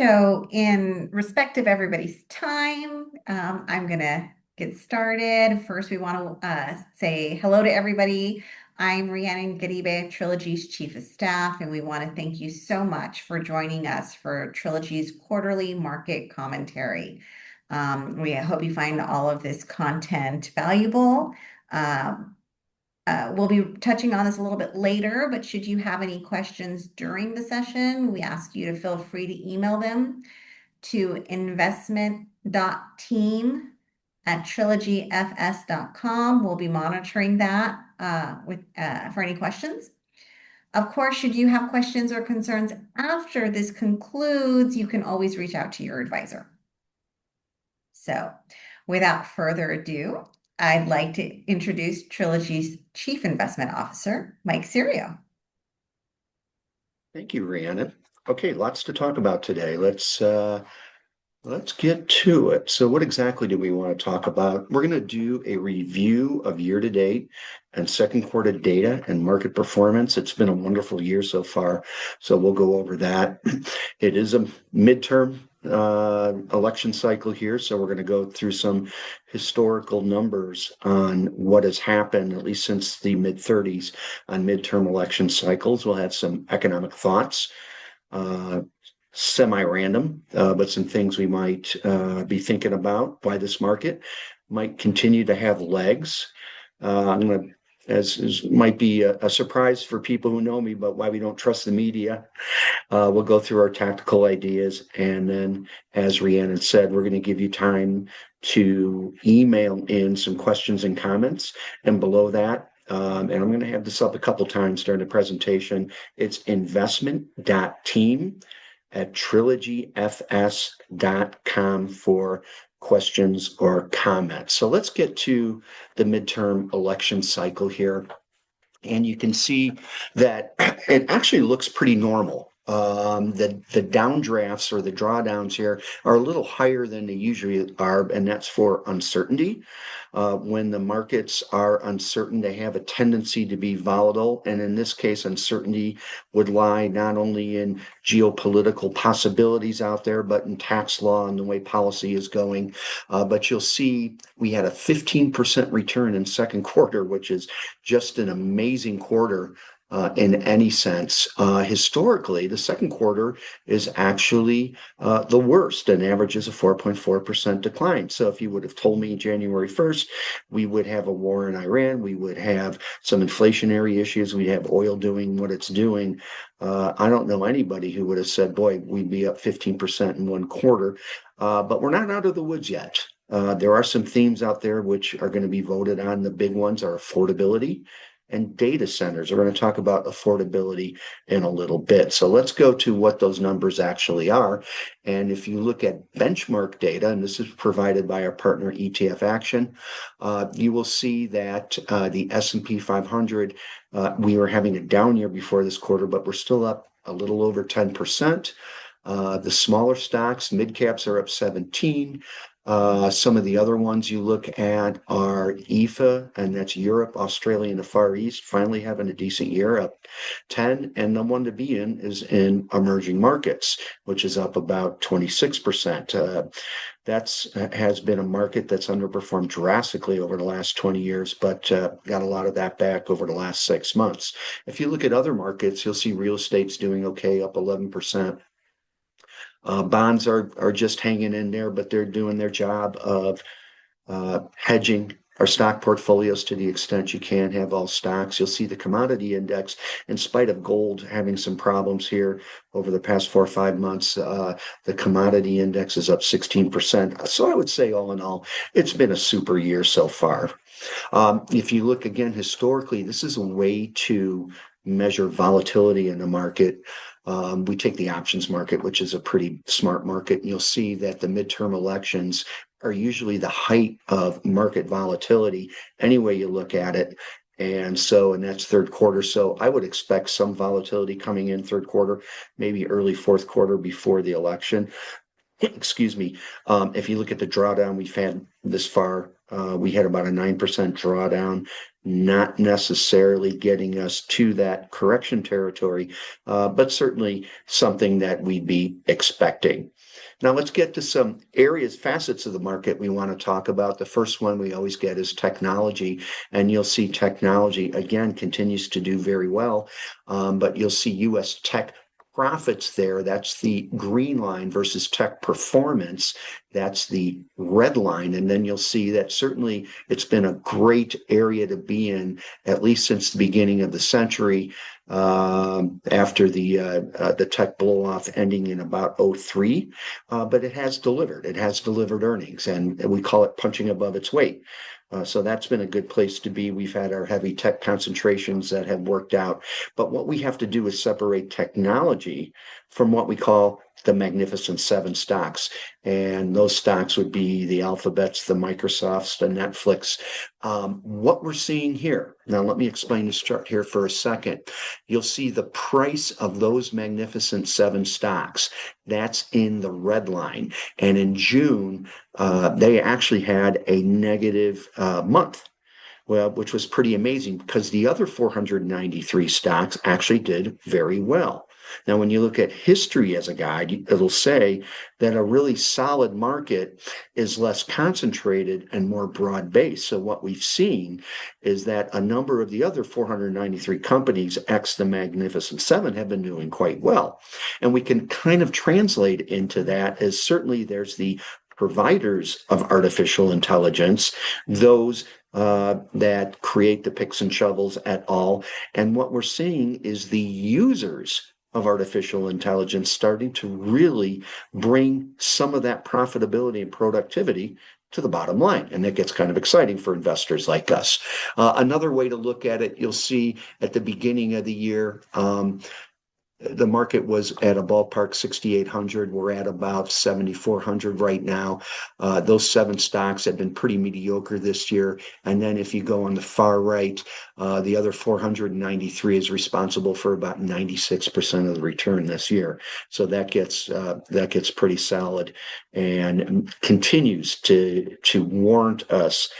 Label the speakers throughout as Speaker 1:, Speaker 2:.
Speaker 1: So, in respect of everybody's time, I'm going to get started. First, we want to say hello to everybody. I'm Rhiannon Gadibe, Trilogy's Chief of Staff, and we want to thank you so much for joining us for Trilogy's quarterly market commentary. We hope you find all of this content valuable. Um, we'll be touching on this a little bit later, but should you have any questions during the session, we ask you to feel free to email them to investment.team@trilogyfs.com. We'll be monitoring that for any questions. Of course, should you have questions or concerns after this concludes, you can always reach out to your advisor. So, without further ado, I'd like to introduce Trilogy's Chief Investment Officer, Mike Serio.
Speaker 2: Thank you, Rhiannon. Okay, lots to talk about today. Let's get to it. So what exactly do we want to talk about? We're going to do a review of year-to-date and second quarter data and market performance. It's been a wonderful year so far, so we'll go over that. It is a midterm election cycle here, so we're going to go through some historical numbers on what has happened, at least since the mid-30s, on midterm election cycles. We'll have some economic thoughts. Semi-random, but some things we might be thinking about why this market might continue to have legs. I'm going to, as might be a surprise for people who know me, but why we don't trust the media. We'll go through our tactical ideas, and then, as Rhiannon said, we're going to give you time to email in some questions and comments. And below that, and I'm going to have this up a couple times during the presentation, it's investment.team@trilogyfs.com for questions or comments. So let's get to the midterm election cycle here. And you can see that it actually looks pretty normal. The downdrafts or the drawdowns here are a little higher than they usually are, and that's for uncertainty. When the markets are uncertain, they have a tendency to be volatile. And in this case, uncertainty would lie not only in geopolitical possibilities out there, but in tax law and the way policy is going. But you'll see we had a 15% return in second quarter, which is just an amazing quarter in any sense. Historically, the second quarter is actually the worst, and averages a 4.4% decline. So if you would have told me January 1st, we would have a war in Iran, we would have some inflationary issues, we'd have oil doing what it's doing. I don't know anybody who would have said, boy, we'd be up 15% in one quarter. But we're not out of the woods yet. There are some themes out there which are going to be voted on. The big ones are affordability and data centers. We're going to talk about affordability in a little bit. So let's go to what those numbers actually are. And if you look at benchmark data, and this is provided by our partner ETF Action, you will see that the S&P 500, we were having a down year before this quarter, but we're still up a little over 10%. The smaller stocks, mid caps are up 17. Some of the other ones you look at are EFA, and that's Europe, Australia, and the Far East, finally having a decent year, up 10. And the one to be in is in emerging markets, which is up about 26%. That's has been a market that's underperformed drastically over the last 20 years, but got a lot of that back over the last 6 months. If you look at other markets, you'll see real estate's doing okay, up 11%. Bonds are just hanging in there, but they're doing their job of hedging our stock portfolios to the extent you can have all stocks. You'll see the commodity index, in spite of gold having some problems here over the past 4 or 5 months, the commodity index is up 16%. So I would say, all in all, it's been a super year so far. If you look again historically, this is a way to measure volatility in the market. We take the options market, which is a pretty smart market, and you'll see that the midterm elections are usually the height of market volatility any way you look at it. And that's third quarter. So I would expect some volatility coming in third quarter, maybe early fourth quarter before the election. excuse me, if you look at the drawdown we've had this far, we had about a 9% drawdown, not necessarily getting us to that correction territory, but certainly something that we'd be expecting. Now let's get to some areas, facets of the market we want to talk about. The first one we always get is technology, and you'll see technology again continues to do very well, but you'll see U.S. tech profits there. That's the green line versus tech performance. That's the red line. And then you'll see that certainly it's been a great area to be in, at least since the beginning of the century, after the tech blow off ending in about '03. But it has delivered. It has delivered earnings, and we call it punching above its weight. So that's been a good place to be. We've had our heavy tech concentrations that have worked out. But what we have to do is separate technology from what we call the Magnificent Seven stocks. And those stocks would be the Alphabets, the Microsofts, the Netflix. What we're seeing here, now let me explain this chart here for a second. You'll see the price of those Magnificent Seven stocks. That's in the red line. And in June, they actually had a negative month, well, which was pretty amazing because the other 493 stocks actually did very well. Now, when you look at history as a guide, it'll say that a really solid market is less concentrated and more broad-based. So what we've seen is that a number of the other 493 companies, X the Magnificent Seven, have been doing quite well. And we can kind of translate into that as certainly there's the providers of artificial intelligence, those that create the picks and shovels et al. And what we're seeing is the users of artificial intelligence starting to really bring some of that profitability and productivity to the bottom line. And that gets kind of exciting for investors like us. Another way to look at it, you'll see at the beginning of the year, the market was at a ballpark 6,800. We're at about 7,400 right now. Those seven stocks have been pretty mediocre this year. And then if you go on the far right, the other 493 is responsible for about 96% of the return this year. So that gets pretty solid and continues to warrant us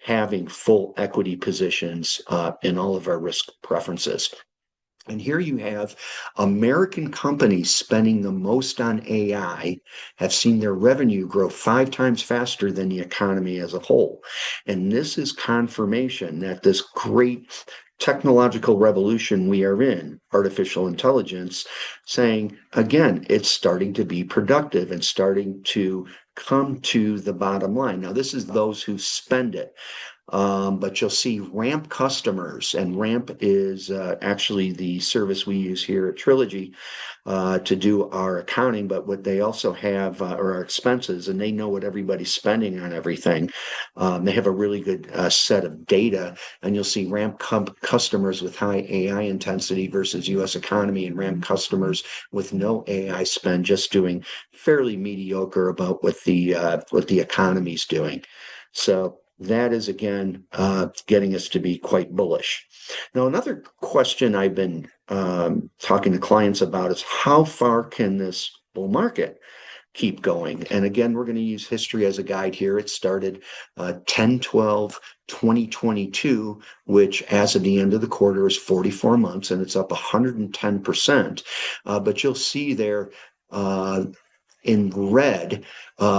Speaker 2: having full equity positions in all of our risk preferences. And here you have American companies spending the most on AI have seen their revenue grow 5 times faster than the economy as a whole. And this is confirmation that this great technological revolution we are in, artificial intelligence, saying, again, it's starting to be productive and starting to come to the bottom line. Now, this is those who spend it. But you'll see Ramp customers, and Ramp is actually the service we use here at Trilogy to do our accounting, but what they also have are our expenses, and they know what everybody's spending on everything. They have a really good set of data, and you'll see Ramp customers with high AI intensity versus US economy, and Ramp customers with no AI spend just doing fairly mediocre about what the economy's doing. So that is again getting us to be quite bullish. Now, another question I've been talking to clients about is how far can this bull market keep going? And again, we're going to use history as a guide here. It started 10/12/2022, which as of the end of the quarter is 44 months, and it's up 110%. But you'll see there in red,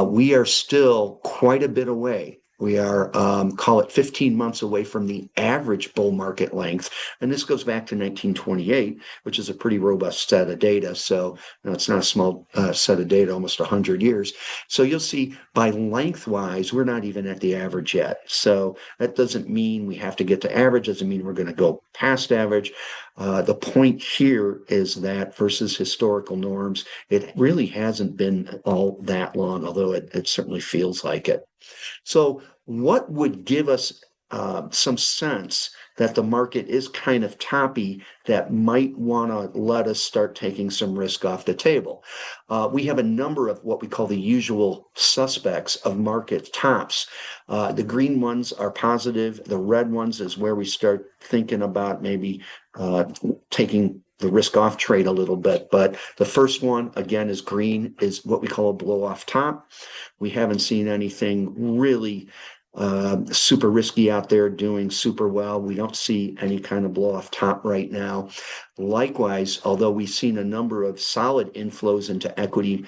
Speaker 2: we are still quite a bit away. We are, call it 15 months away from the average bull market length. And this goes back to 1928, which is a pretty robust set of data. So it's not a small set of data, almost 100 years. So you'll see by lengthwise, we're not even at the average yet. So that doesn't mean we have to get to average, doesn't mean we're going to go past average. The point here is that versus historical norms, it really hasn't been all that long, although it certainly feels like it. So what would give us some sense that the market is kind of toppy that might want to let us start taking some risk off the table. We have a number of what we call the usual suspects of market tops. The green ones are positive. The red ones is where we start thinking about maybe taking the risk off trade a little bit. But the first one, again, is green, is what we call a blow off top. We haven't seen anything really super risky out there doing super well. We don't see any kind of blow off top right now. Likewise, although we've seen a number of solid inflows into equity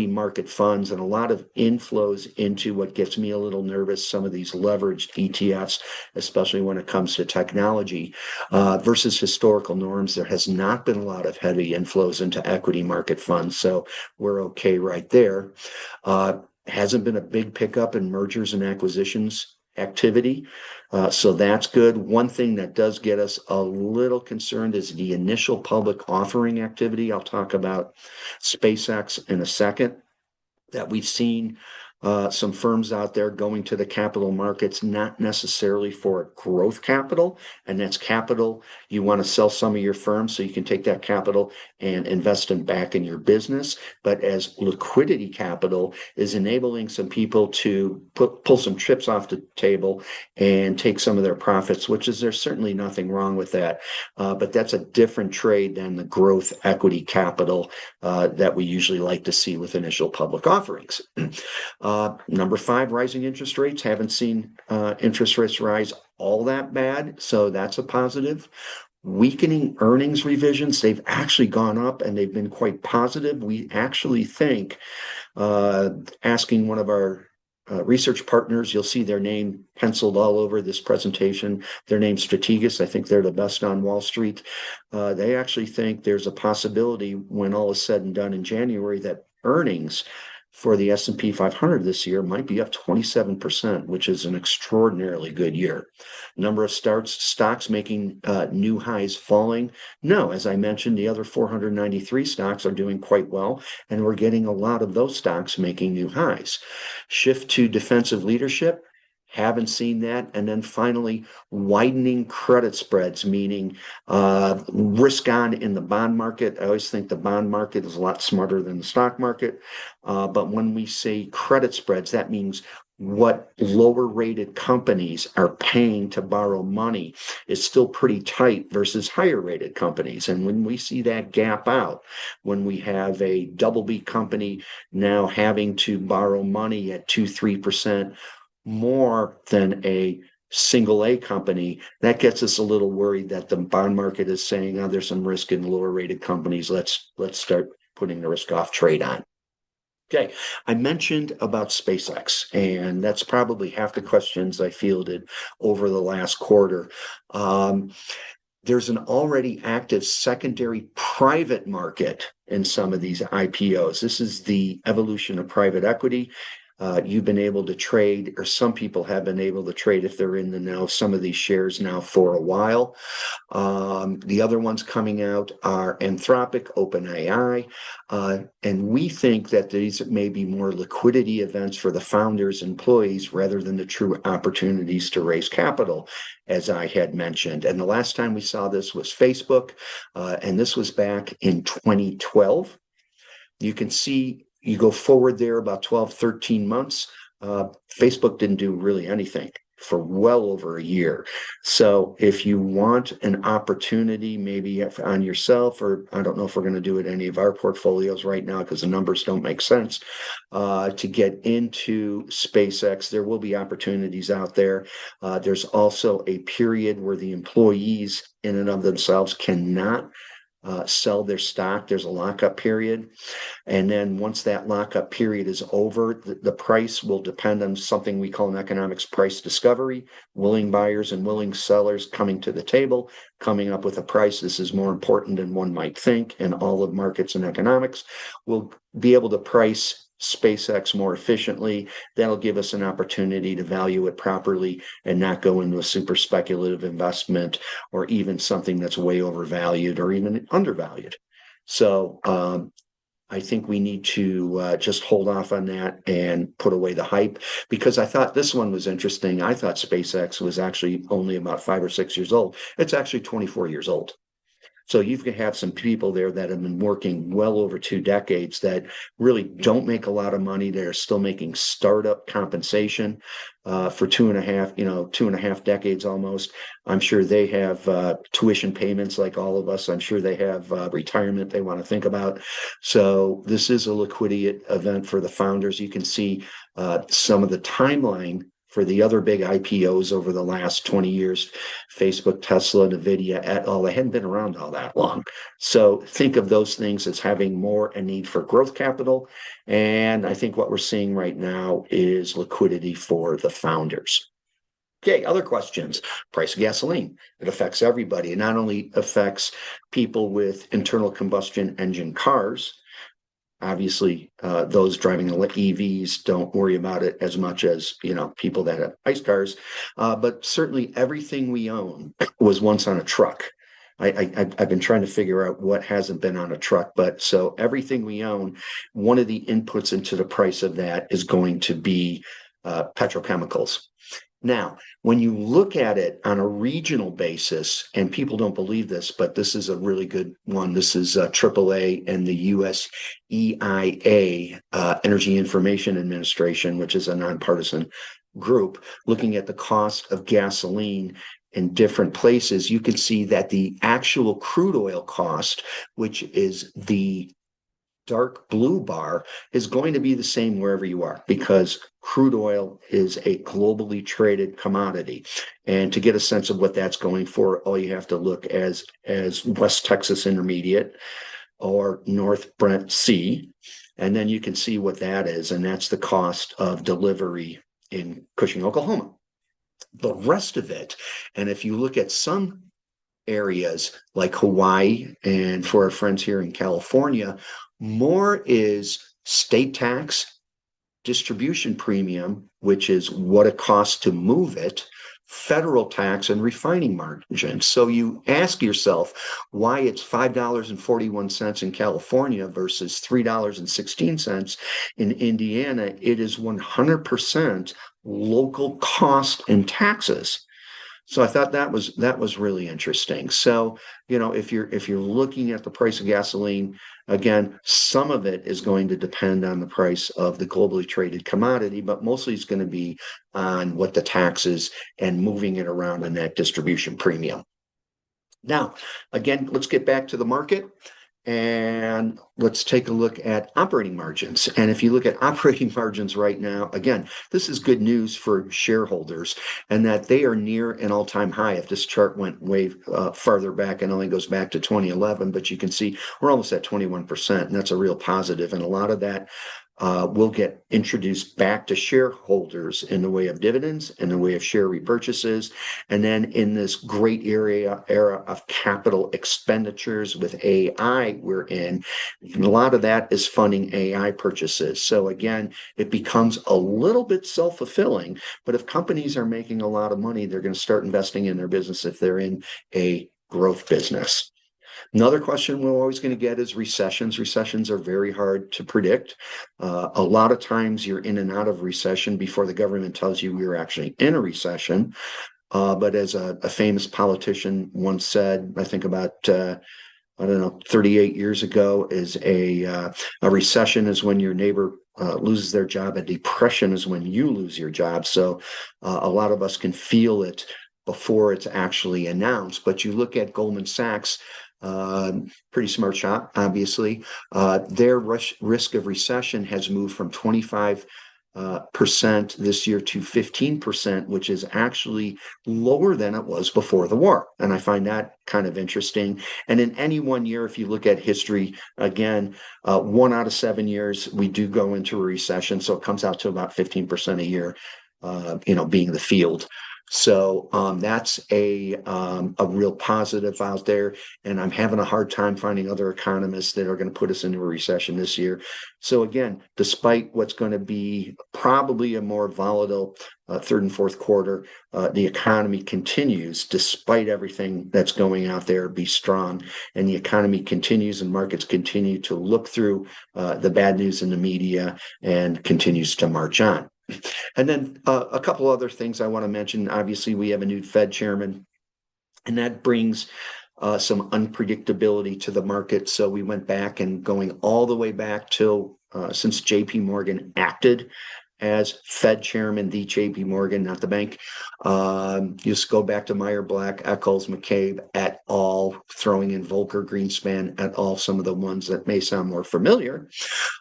Speaker 2: market funds and a lot of inflows into what gets me a little nervous, some of these leveraged ETFs, especially when it comes to technology, versus historical norms. There has not been a lot of heavy inflows into equity market funds, so we're okay right there. Hasn't been a big pickup in mergers and acquisitions activity. So that's good. One thing that does get us a little concerned is the initial public offering activity. I'll talk about SpaceX in a second. That we've seen some firms out there going to the capital markets, not necessarily for growth capital, and that's capital. You want to sell some of your firms so you can take that capital and invest them back in your business. But as liquidity capital is enabling some people to pull some chips off the table and take some of their profits, which is there's certainly nothing wrong with that. But that's a different trade than the growth equity capital that we usually like to see with initial public offerings. Number five, rising interest rates. Haven't seen interest rates rise all that bad, so that's a positive. Weakening earnings revisions, they've actually gone up and they've been quite positive. We actually think, asking one of our research partners, you'll see their name penciled all over this presentation. Their name's Strategas. I think they're the best on Wall Street. They actually think there's a possibility when all is said and done in January that earnings for the S&P 500 this year might be up 27%, which is an extraordinarily good year. Number of stocks making new highs falling. No, as I mentioned, the other 493 stocks are doing quite well, and we're getting a lot of those stocks making new highs. Shift to defensive leadership. Haven't seen that. And then finally, widening credit spreads, meaning risk on in the bond market. I always think the bond market is a lot smarter than the stock market. But when we say credit spreads, that means what lower rated companies are paying to borrow money is still pretty tight versus higher rated companies. And when we see that gap out, when we have a double B company now having to borrow money at 2-3% more than a single A company, that gets us a little worried that the bond market is saying, oh, there's some risk in lower rated companies. Let's start putting the risk off trade on. Okay, I mentioned about SpaceX, and that's probably half the questions I fielded over the last quarter. There's an already active secondary private market in some of these IPOs. This is the evolution of private equity. You've been able to trade, or some people have been able to trade if they're in the know, some of these shares now for a while. The other ones coming out are Anthropic, OpenAI, and we think that these may be more liquidity events for the founders, employees, rather than the true opportunities to raise capital, as I had mentioned. And the last time we saw this was Facebook, and this was back in 2012. You can see you go forward there about 12, 13 months. Facebook didn't do really anything for well over a year. So if you want an opportunity, maybe on yourself, or I don't know if we're going to do it in any of our portfolios right now because the numbers don't make sense, to get into SpaceX, there will be opportunities out there. There's also a period where the employees in and of themselves cannot sell their stock. There's a lockup period. And then once that lockup period is over, the price will depend on something we call an economics price discovery, willing buyers and willing sellers coming to the table, coming up with a price. This is more important than one might think in all of markets and economics. We'll be able to price SpaceX more efficiently. That'll give us an opportunity to value it properly and not go into a super speculative investment or even something that's way overvalued or even undervalued. So I think we need to just hold off on that and put away the hype because I thought this one was interesting. I thought SpaceX was actually only about 5 or 6 years old. It's actually 24 years old. So you can have some people there that have been working well over 2 decades that really don't make a lot of money. They're still making startup compensation for 2.5 decades almost. I'm sure they have tuition payments like all of us. I'm sure they have retirement they want to think about. So this is a liquidity event for the founders. You can see some of the timeline for the other big IPOs over the last 20 years, Facebook, Tesla, Nvidia, et al. They hadn't been around all that long. So think of those things as having more a need for growth capital. And I think what we're seeing right now is liquidity for the founders. Okay, other questions. Price of gasoline. It affects everybody. It not only affects people with internal combustion engine cars, obviously those driving EVs don't worry about it as much as people that have ICE cars, but certainly everything we own was once on a truck. I've been trying to figure out what hasn't been on a truck, but so everything we own, one of the inputs into the price of that is going to be petrochemicals. Now, when you look at it on a regional basis, and people don't believe this, but this is a really good one. This is AAA and the US EIA, Energy Information Administration, which is a nonpartisan group, looking at the cost of gasoline in different places. You can see that the actual crude oil cost, which is the dark blue bar, is going to be the same wherever you are because crude oil is a globally traded commodity. And to get a sense of what that's going for, all you have to look as West Texas Intermediate or North Brent C, and then you can see what that is, and that's the cost of delivery in Cushing, Oklahoma. The rest of it, and if you look at some areas like Hawaii and for our friends here in California, more is state tax, distribution premium, which is what it costs to move it, federal tax, and refining margin. So you ask yourself why it's $5.41 in California versus $3.16 in Indiana. It is 100% local cost and taxes. So I thought that was really interesting. So, if you're looking at the price of gasoline, again, some of it is going to depend on the price of the globally traded commodity, but mostly it's going to be on what the taxes and moving it around in that distribution premium. Now, again, let's get back to the market and let's take a look at operating margins. And if you look at operating margins right now, again, this is good news for shareholders and that they are near an all-time high. If this chart went way farther back and only goes back to 2011, but you can see we're almost at 21%, and that's a real positive. And a lot of that will get introduced back to shareholders in the way of dividends, in the way of share repurchases. And then in this great era of capital expenditures with AI we're in, a lot of that is funding AI purchases. So again, it becomes a little bit self-fulfilling, but if companies are making a lot of money, they're going to start investing in their business if they're in a growth business. Another question we're always going to get is recessions. Recessions are very hard to predict. A lot of times you're in and out of recession before the government tells you you're actually in a recession. But as a famous politician once said, I think about I don't know, 38 years ago, is a recession is when your neighbor loses their job. A depression is when you lose your job. So a lot of us can feel it before it's actually announced. But you look at Goldman Sachs, pretty smart shop, obviously. Their risk of recession has moved from 25% this year to 15%, which is actually lower than it was before the war. And I find that kind of interesting. And in any one year, if you look at history, again, 1 out of 7 years, we do go into a recession. So it comes out to about 15% a year, being the field. So that's a real positive out there. And I'm having a hard time finding other economists that are going to put us into a recession this year. So again, despite what's going to be probably a more volatile third and fourth quarter, the economy continues, despite everything that's going out there, be strong. And the economy continues and markets continue to look through the bad news in the media and continues to march on. And then a couple other things I want to mention. Obviously, we have a new Fed chairman, and that brings some unpredictability to the market. So we went back and going all the way back till since JP Morgan acted as Fed chairman, the JP Morgan, not the bank. Just go back to Meyer Black, Eccles, McCabe, et al., throwing in Volcker, Greenspan, et al., some of the ones that may sound more familiar.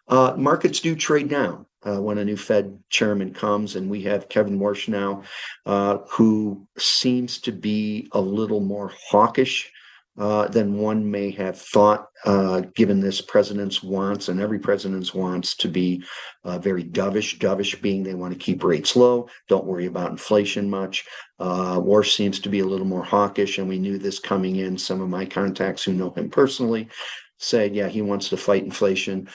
Speaker 2: Markets do trade down when a new Fed chairman comes, and we have Kevin Warsh now, who seems to be a little more hawkish than one may have thought, given this president's wants, and every president's wants to be very dovish. Dovish being they want to keep rates low, don't worry about inflation much. Warsh seems to be a little more hawkish, and we knew this coming in. Some of my contacts who know him personally said, yeah, he wants to fight inflation.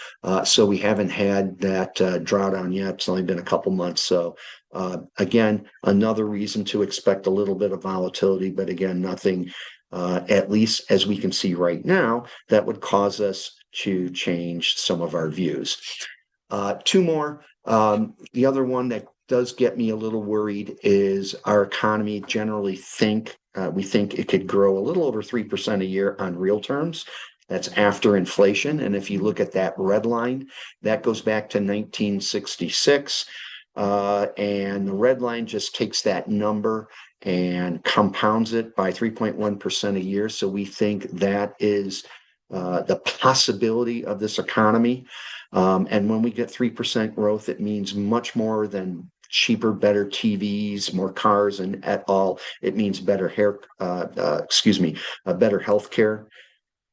Speaker 2: So we haven't had that drawdown yet. It's only been a couple months. So again, another reason to expect a little bit of volatility, but again, nothing, at least as we can see right now, that would cause us to change some of our views. Two more. The other one that does get me a little worried is our economy generally we think it could grow a little over 3% a year on real terms. That's after inflation. And if you look at that red line, that goes back to 1966. And the red line just takes that number and compounds it by 3.1% a year. So we think that is the possibility of this economy. And when we get 3% growth, it means much more than cheaper, better TVs, more cars, and et al. It means better better health care.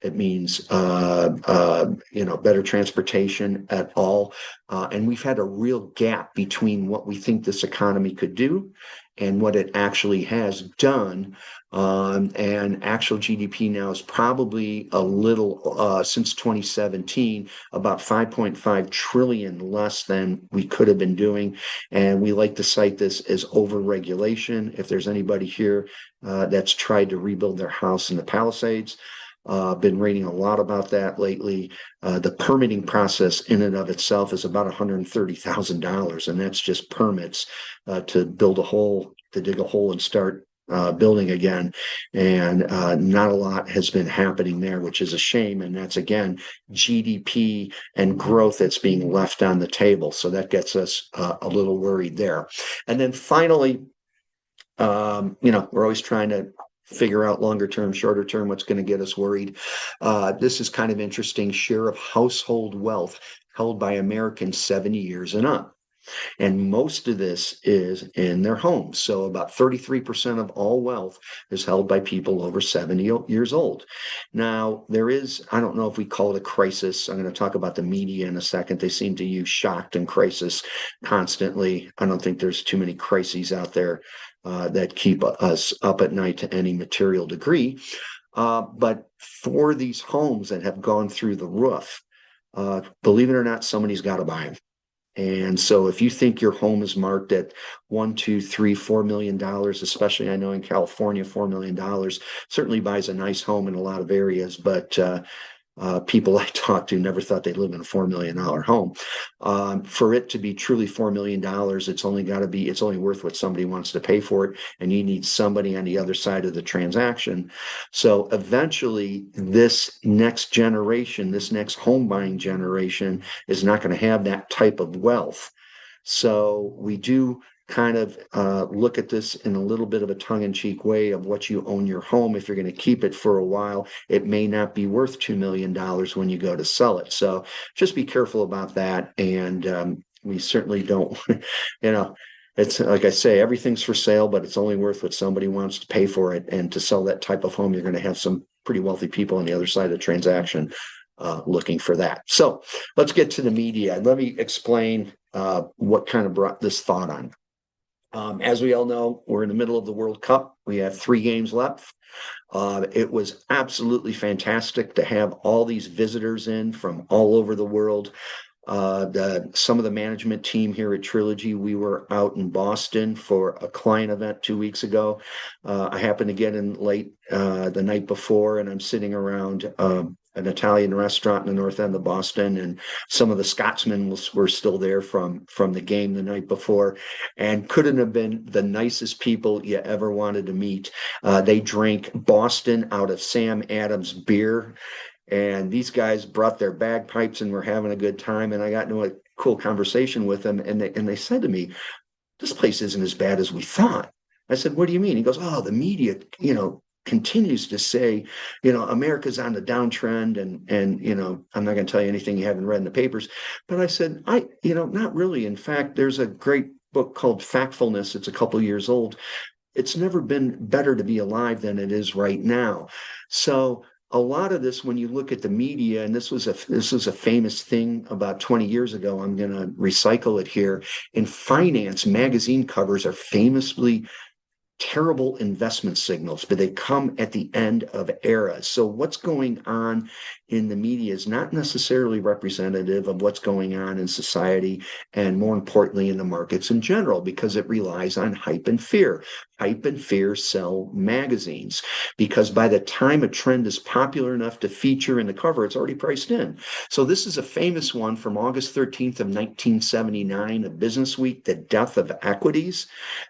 Speaker 2: It means better transportation at all. And we've had a real gap between what we think this economy could do and what it actually has done. And actual GDP now is probably a little, since 2017, about 5.5 trillion less than we could have been doing. And we like to cite this as overregulation. If there's anybody here that's tried to rebuild their house in the Palisades, been reading a lot about that lately. The permitting process in and of itself is about $130,000, and that's just permits to build a hole, to dig a hole and start building again. And not a lot has been happening there, which is a shame. And that's, again, GDP and growth that's being left on the table. So that gets us a little worried there. And then finally, we're always trying to figure out longer term, shorter term, what's going to get us worried. This is kind of interesting. Share of household wealth held by Americans 70 years and up. And most of this is in their homes. So about 33% of all wealth is held by people over 70 years old. Now, I don't know if we call it a crisis. I'm going to talk about the media in a second. They seem to use shocked and crisis constantly. I don't think there's too many crises out there that keep us up at night to any material degree. But for these homes that have gone through the roof, believe it or not, somebody's got to buy them. And so if you think your home is marked at $1, $2, $3, $4 million, especially I know in California, $4 million certainly buys a nice home in a lot of areas, but people I talked to never thought they'd live in a $4 million home. For it to be truly $4 million, it's only worth what somebody wants to pay for it, and you need somebody on the other side of the transaction. So eventually, this next generation, this next home buying generation, is not going to have that type of wealth. So we do kind of look at this in a little bit of a tongue-in-cheek way of what you own your home. If you're going to keep it for a while, it may not be worth $2 million when you go to sell it. So just be careful about that. And we certainly don't, it's like I say, everything's for sale, but it's only worth what somebody wants to pay for it. And to sell that type of home, you're going to have some pretty wealthy people on the other side of the transaction looking for that. So let's get to the media. Let me explain what kind of brought this thought on. As we all know, we're in the middle of the World Cup. We have 3 games left. It was absolutely fantastic to have all these visitors in from all over the world. Some of the management team here at Trilogy, we were out in Boston for a client event 2 weeks ago. I happened to get in late the night before, and I'm sitting around an Italian restaurant in the north end of Boston, and some of the Scotsmen were still there from the game the night before, and couldn't have been the nicest people you ever wanted to meet. They drank Boston out of Sam Adams beer, and these guys brought their bagpipes and were having a good time. And I got into a cool conversation with them, and they said to me, "This place isn't as bad as we thought." I said, "What do you mean?" He goes, "Oh, the media, continues to say, America's on the downtrend, and I'm not going to tell you anything you haven't read in the papers." But I said, not really. In fact, there's a great book called Factfulness. It's a couple years old. It's never been better to be alive than it is right now. So a lot of this, when you look at the media, and this was a famous thing about 20 years ago, I'm going to recycle it here. In finance, magazine covers are famously terrible investment signals, but they come at the end of eras. So what's going on in the media is not necessarily representative of what's going on in society, and more importantly in the markets in general, because it relies on hype and fear. Hype and fear sell magazines, because by the time a trend is popular enough to feature in the cover, it's already priced in. So this is a famous one from August 13th of 1979 of Business Week, The Death of Equities,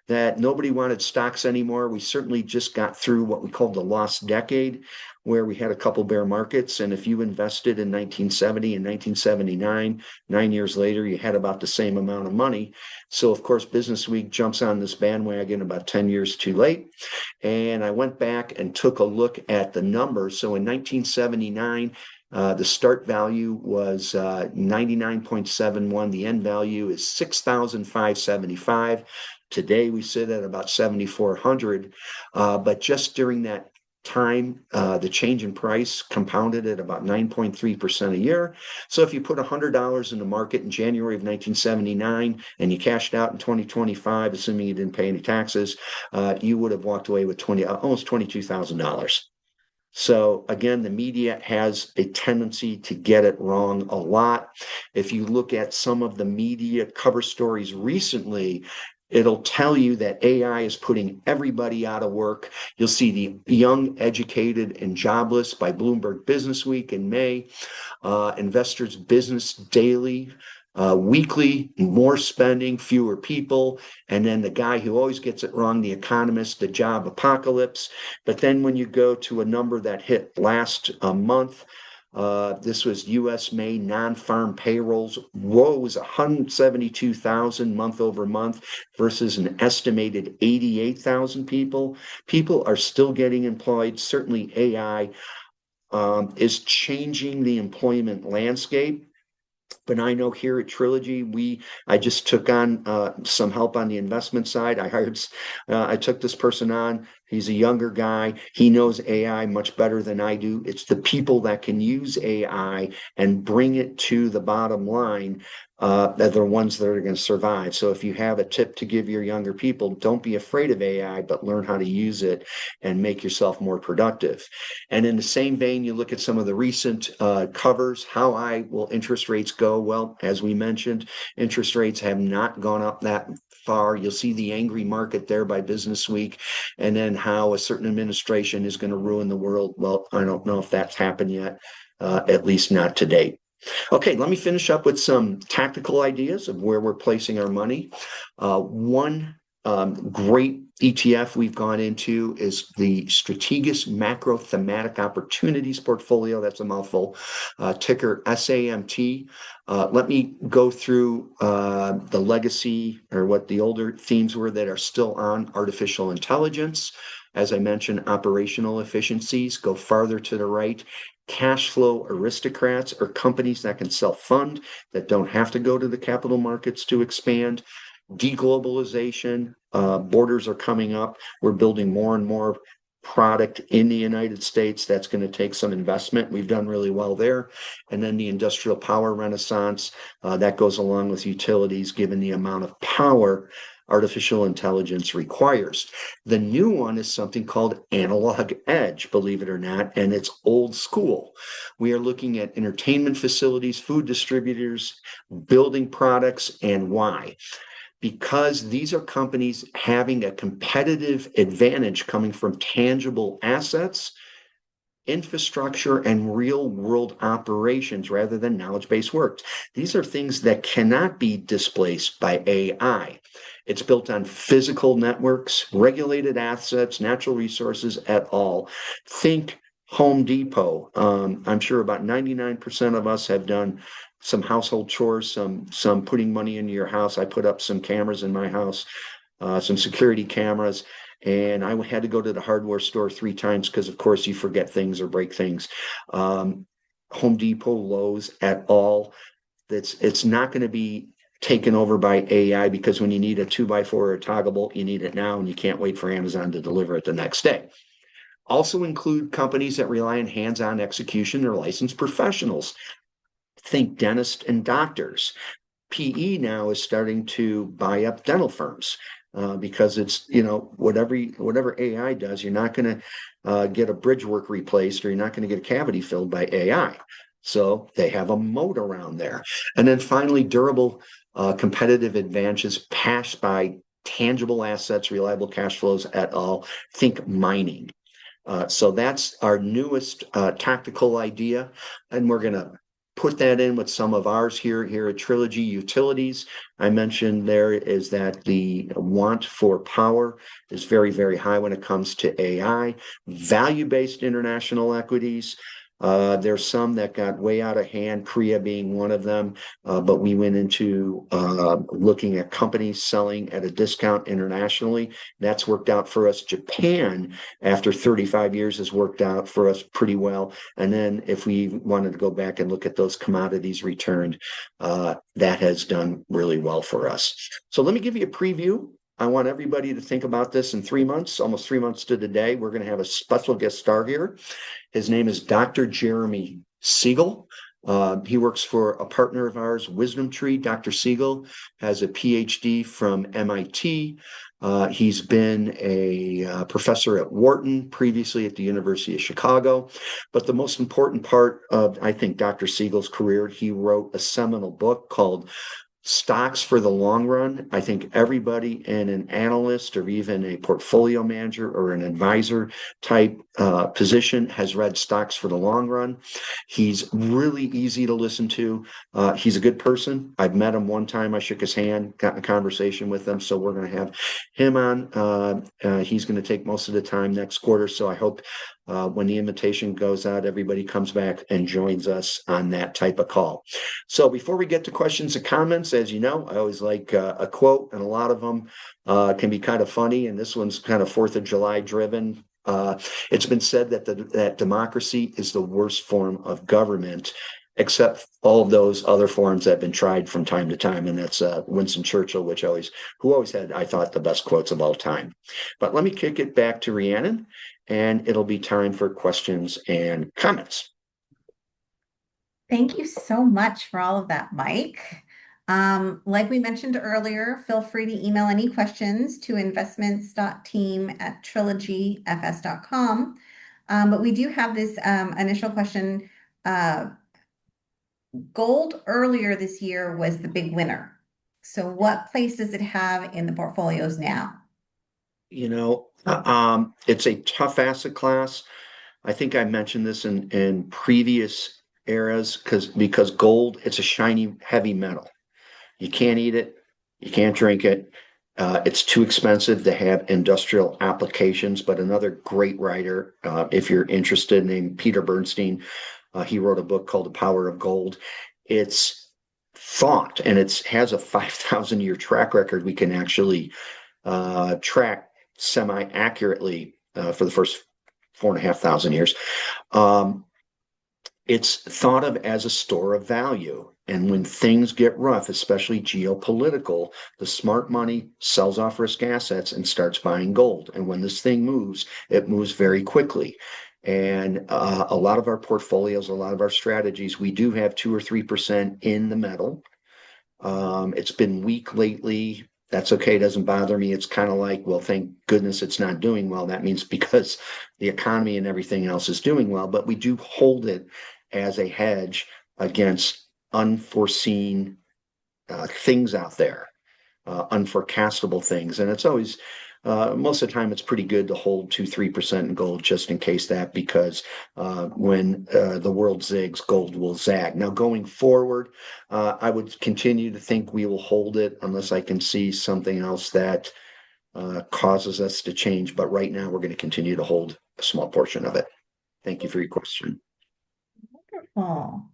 Speaker 2: that nobody wanted stocks anymore. We certainly just got through what we called the lost decade, where we had a couple bear markets. And if you invested in 1970 and 1979, 9 years later, you had about the same amount of money. So, of course, Business Week jumps on this bandwagon about 10 years too late. And I went back and took a look at the numbers. So in 1979, the start value was 99.71. The end value is 6,575. Today we sit at about 7,400. But just during that time, the change in price compounded at about 9.3% a year. So if you put $100 in the market in January of 1979 and you cashed out in 2025, assuming you didn't pay any taxes, you would have walked away with almost $22,000. So again, the media has a tendency to get it wrong a lot. If you look at some of the media cover stories recently, it'll tell you that AI is putting everybody out of work. You'll see the young, educated, and jobless by Bloomberg Business Week in May, Investors Business Daily, weekly, more spending, fewer people, and then the guy who always gets it wrong, The Economist, the job apocalypse. But then when you go to a number that hit last month, this was U.S. May non-farm payrolls rose 172,000 month over month versus an estimated 88,000 people. People are still getting employed. Certainly AI is changing the employment landscape. But I know here at Trilogy, I just took on some help on the investment side. I took this person on. He's a younger guy. He knows AI much better than I do. It's the people that can use AI and bring it to the bottom line that are the ones that are going to survive. So if you have a tip to give your younger people, don't be afraid of AI, but learn how to use it and make yourself more productive. And in the same vein, you look at some of the recent covers. How high will interest rates go? Well, as we mentioned, interest rates have not gone up that far. You'll see the angry market there by Business Week, and then how a certain administration is going to ruin the world. Well, I don't know if that's happened yet, at least not to date. Okay, let me finish up with some tactical ideas of where we're placing our money. One great ETF we've gone into is the Strategic Macro Thematic Opportunities Portfolio. That's a mouthful. Ticker SAMT. Let me go through the legacy, or what the older themes were that are still on: artificial intelligence. As I mentioned, operational efficiencies. Go farther to the right. Cash flow aristocrats, or companies that can self-fund, that don't have to go to the capital markets to expand. Deglobalization, borders are coming up. We're building more and more product in the United States. That's going to take some investment. We've done really well there. And then the industrial power renaissance, that goes along with utilities, given the amount of power artificial intelligence requires. The new one is something called analog edge, believe it or not, and it's old school. We are looking at entertainment facilities, food distributors, building products, and why? Because these are companies having a competitive advantage coming from tangible assets, infrastructure, and real world operations rather than knowledge based work. These are things that cannot be displaced by AI. It's built on physical networks, regulated assets, natural resources at all. Think Home Depot. I'm sure about 99% of us have done some household chores, some putting money into your house. I put up some cameras in my house, some security cameras, and I had to go to the hardware store 3 times because, of course, you forget things or break things. Um, Home Depot, Lowe's, at all. It's not going to be taken over by AI because when you need a 2x4 or a toggle bolt, you need it now, and you can't wait for Amazon to deliver it the next day. Also include companies that rely on hands-on execution or licensed professionals. Think dentists and doctors. PE now is starting to buy up dental firms because it's, whatever AI does, you're not going to get a bridge work replaced, or you're not going to get a cavity filled by AI. So they have a moat around there. And then finally, durable competitive advantages passed by tangible assets, reliable cash flows at all. Think mining. So that's our newest tactical idea, and we're going to put that in with some of ours here at Trilogy Utilities. I mentioned there is that the want for power is very, very high when it comes to AI. Value-based international equities. There's some that got way out of hand, Korea being one of them, but we went into looking at companies selling at a discount internationally. That's worked out for us. Japan, after 35 years, has worked out for us pretty well. And then if we wanted to go back and look at those commodities returned, that has done really well for us. So let me give you a preview. I want everybody to think about this in 3 months, almost 3 months to the day. We're going to have a special guest star here. His name is Dr. Jeremy Siegel. He works for a partner of ours, Wisdom Tree. Dr. Siegel has a PhD from MIT. He's been a professor at Wharton, previously at the University of Chicago. But the most important part of, I think, Dr. Siegel's career, he wrote a seminal book called Stocks for the Long Run. I think everybody in an analyst or even a portfolio manager or an advisor type position has read Stocks for the Long Run. He's really easy to listen to. He's a good person. I've met him one time. I shook his hand, got in a conversation with him. So we're going to have him on. He's going to take most of the time next quarter. So I hope when the invitation goes out, everybody comes back and joins us on that type of call. So before we get to questions and comments, as you know, I always like a quote, and a lot of them can be kind of funny, and this one's kind of 4th of July driven. It's been said that democracy is the worst form of government, except all of those other forms that have been tried from time to time, and that's Winston Churchill, who always had, I thought, the best quotes of all time. But let me kick it back to Rhiannon, and it'll be time for questions and comments.
Speaker 1: Thank you so much for all of that, Mike. Like we mentioned earlier, feel free to email any questions to investments.team@trilogyfs.com. But we do have this initial question. Gold earlier this year was the big winner. So what place does it have in the portfolios now?
Speaker 2: It's a tough asset class. I think I mentioned this in previous eras because gold, it's a shiny, heavy metal. You can't eat it, you can't drink it. It's too expensive to have industrial applications. But another great writer, if you're interested, named Peter Bernstein, he wrote a book called The Power of Gold. It's thought, and it has a 5,000-year track record. We can actually track semi-accurately for the first 4,500 years. It's thought of as a store of value. And when things get rough, especially geopolitical, the smart money sells off risk assets and starts buying gold. And when this thing moves, it moves very quickly. And a lot of our portfolios, a lot of our strategies, we do have 2 or 3% in the metal. It's been weak lately. That's okay. It doesn't bother me. It's kind of like, well, thank goodness it's not doing well. That means because the economy and everything else is doing well, but we do hold it as a hedge against unforeseen things out there, unforecastable things. And it's always, most of the time, it's pretty good to hold 2, 3% in gold just in case that, because when the world zigs, gold will zag. Now, going forward, I would continue to think we will hold it unless I can see something else that causes us to change. But right now, we're going to continue to hold a small portion of it. Thank you for your question.
Speaker 1: Wonderful.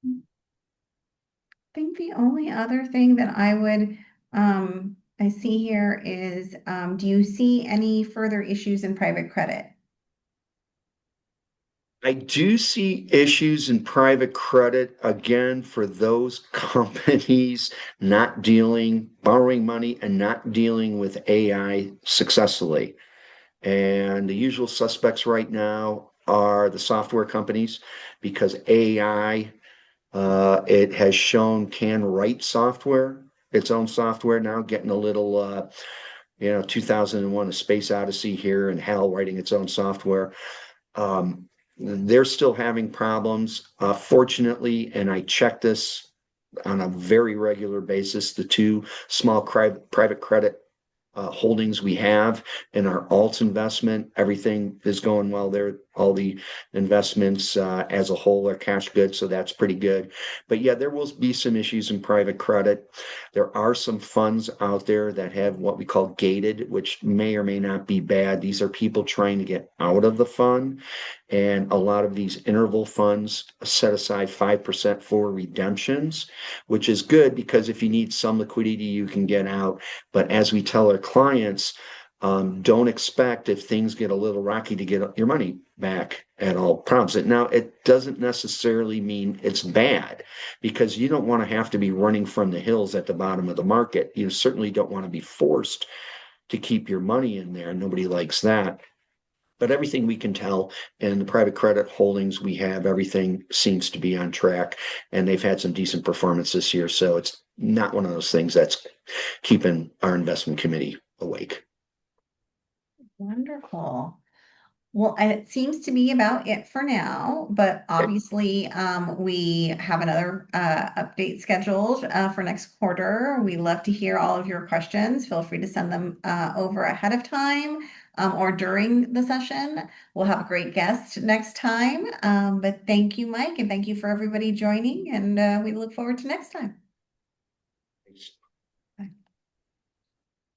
Speaker 1: I think the only other thing that I see here is, do you see any further issues in private credit?
Speaker 2: I do see issues in private credit again for those companies not dealing, borrowing money and not dealing with AI successfully. And the usual suspects right now are the software companies because AI, it has shown can write software, its own software now, getting a little, 2001, A Space Odyssey here and HAL writing its own software. Um, they're still having problems. Fortunately, and I check this on a very regular basis, the two small private credit holdings we have in our alts investment, everything is going well there. All the investments as a whole are cash good, so that's pretty good. But yeah, there will be some issues in private credit. There are some funds out there that have what we call gated, which may or may not be bad. These are people trying to get out of the fund. And a lot of these interval funds set aside 5% for redemptions, which is good because if you need some liquidity, you can get out. But as we tell our clients, don't expect if things get a little rocky to get your money back at all problems. Now, it doesn't necessarily mean it's bad because you don't want to have to be running from the hills at the bottom of the market. You certainly don't want to be forced to keep your money in there. Nobody likes that. But everything we can tell in the private credit holdings we have, everything seems to be on track, and they've had some decent performance this year. So it's not one of those things that's keeping our investment committee awake.
Speaker 1: Wonderful. Well, and it seems to be about it for now, but
Speaker 2: Okay.
Speaker 1: obviously, we have another update scheduled for next quarter. We love to hear all of your questions. Feel free to send them over ahead of time or during the session. We'll have a great guest next time. But thank you, Mike, and thank you for everybody joining, and we look forward to next time.